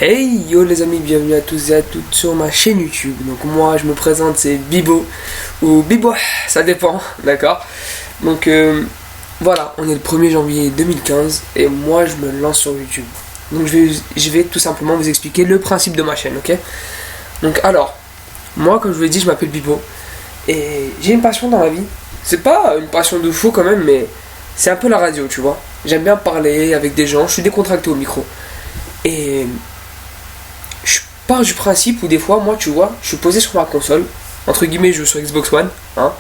Hey yo les amis, bienvenue à tous et à toutes sur ma chaîne YouTube. Donc moi je me présente, c'est Bibo ou Bibo, ça dépend, d'accord. Donc voilà, on est le 1er janvier 2015 et moi je me lance sur YouTube. Donc je vais tout simplement vous expliquer le principe de ma chaîne, ok. Donc alors, moi comme je vous l'ai dit, je m'appelle Bibo et j'ai une passion dans la vie. C'est pas une passion de fou quand même, mais c'est un peu la radio, tu vois. J'aime bien parler avec des gens, je suis décontracté au micro. Et je pars du principe où des fois, moi, tu vois, je suis posé sur ma console, entre guillemets, je joue sur Xbox One, hein,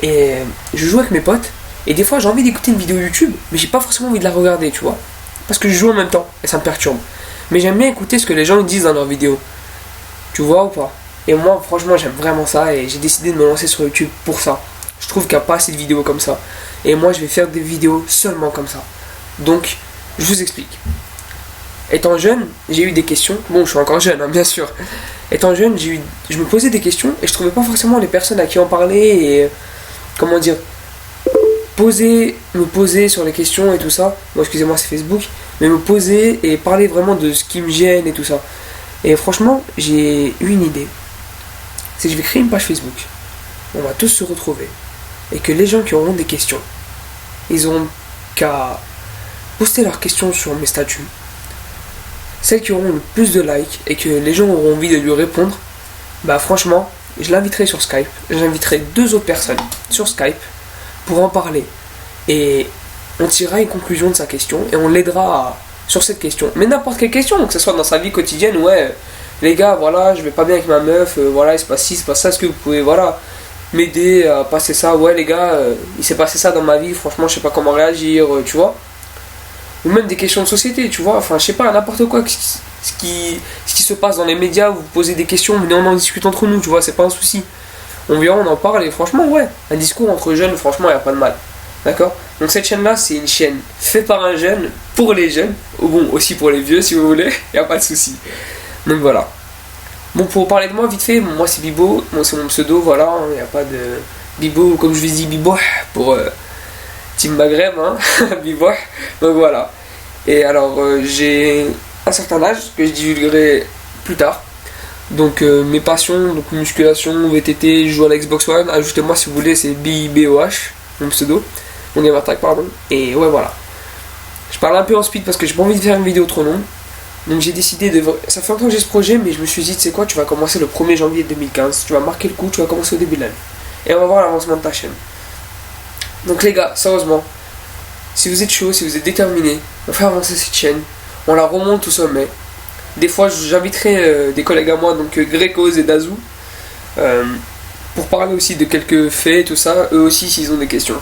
et je joue avec mes potes, et des fois, j'ai envie d'écouter une vidéo YouTube, mais j'ai pas forcément envie de la regarder, tu vois, parce que je joue en même temps, et ça me perturbe. Mais j'aime bien écouter ce que les gens disent dans leurs vidéos, tu vois ou pas. Et moi, franchement, j'aime vraiment ça, et j'ai décidé de me lancer sur YouTube pour ça. Je trouve qu'il n'y a pas assez de vidéos comme ça, et moi, je vais faire des vidéos seulement comme ça. Donc, je vous explique. Étant jeune, j'ai eu des questions. Bon, je suis encore jeune, hein, bien sûr. Étant jeune, je me posais des questions et je trouvais pas forcément les personnes à qui en parler et comment dire, me poser sur les questions et tout ça. Bon, excusez-moi, c'est Facebook, mais me poser et parler vraiment de ce qui me gêne et tout ça. Et franchement, j'ai eu une idée. C'est que je vais créer une page Facebook. On va tous se retrouver et que les gens qui auront des questions, ils auront qu'à poster leurs questions sur mes statuts. Celles qui auront le plus de likes et que les gens auront envie de lui répondre, bah franchement, je l'inviterai sur Skype. J'inviterai 2 autres personnes sur Skype pour en parler. Et on tirera une conclusion de sa question et on l'aidera sur cette question. Mais n'importe quelle question, que ce soit dans sa vie quotidienne, ouais, les gars, voilà, je vais pas bien avec ma meuf, voilà, il se passe ci, il se passe ça, est-ce que vous pouvez, voilà, m'aider à passer ça, ouais les gars, il s'est passé ça dans ma vie, franchement, je sais pas comment réagir, tu vois. Ou même des questions de société, tu vois, enfin je sais pas, n'importe quoi, ce qui se passe dans les médias, vous posez des questions, venez on en discute entre nous, tu vois, c'est pas un souci. On vient, on en parle et franchement, ouais, un discours entre jeunes, franchement, il n'y a pas de mal. D'accord. Donc cette chaîne-là, c'est une chaîne faite par un jeune, pour les jeunes, ou bon, aussi pour les vieux si vous voulez, il n'y a pas de souci. Donc voilà. Bon, pour parler de moi, vite fait, moi c'est Bibo, moi c'est mon pseudo, voilà, il n'y a pas de Bibo, comme je vous dis, Bibo, pour... Team Maghreb, hein, Bibo. Donc voilà. Et alors, j'ai un certain âge que je divulguerai plus tard. Donc, mes passions, donc musculation, VTT, je joue à la Xbox One. Ajoutez-moi si vous voulez, c'est BIBOH, mon pseudo, mon gamertag, pardon. Et ouais, voilà. Je parle un peu en speed parce que j'ai pas envie de faire une vidéo trop longue. Donc, j'ai décidé de. Ça fait longtemps que j'ai ce projet, mais je me suis dit, tu sais quoi, tu vas commencer le 1er janvier 2015. Tu vas marquer le coup, tu vas commencer au début de l'année. Et on va voir l'avancement de ta chaîne. Donc les gars, sérieusement, si vous êtes chaud, si vous êtes déterminés, on fait avancer cette chaîne, on la remonte au sommet. Des fois, j'inviterai des collègues à moi, donc Grécos et Dazou, pour parler aussi de quelques faits et tout ça, eux aussi s'ils ont des questions.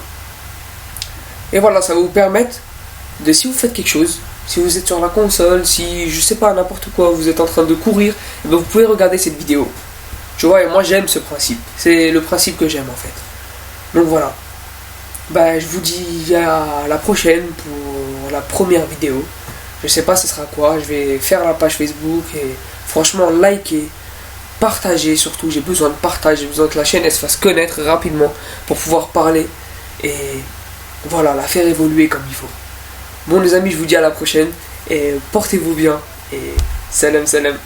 Et voilà, ça va vous permettre de, si vous faites quelque chose, si vous êtes sur la console, si je sais pas, n'importe quoi, vous êtes en train de courir, et bien vous pouvez regarder cette vidéo. Tu vois, et moi j'aime ce principe, c'est le principe que j'aime en fait. Donc voilà. Bah, je vous dis à la prochaine pour la première vidéo. Je sais pas ce sera quoi, je vais faire la page Facebook et franchement likez, partagez surtout, j'ai besoin de partage, j'ai besoin que la chaîne elle se fasse connaître rapidement pour pouvoir parler et voilà, la faire évoluer comme il faut. Bon les amis, je vous dis à la prochaine et portez-vous bien et salam salam.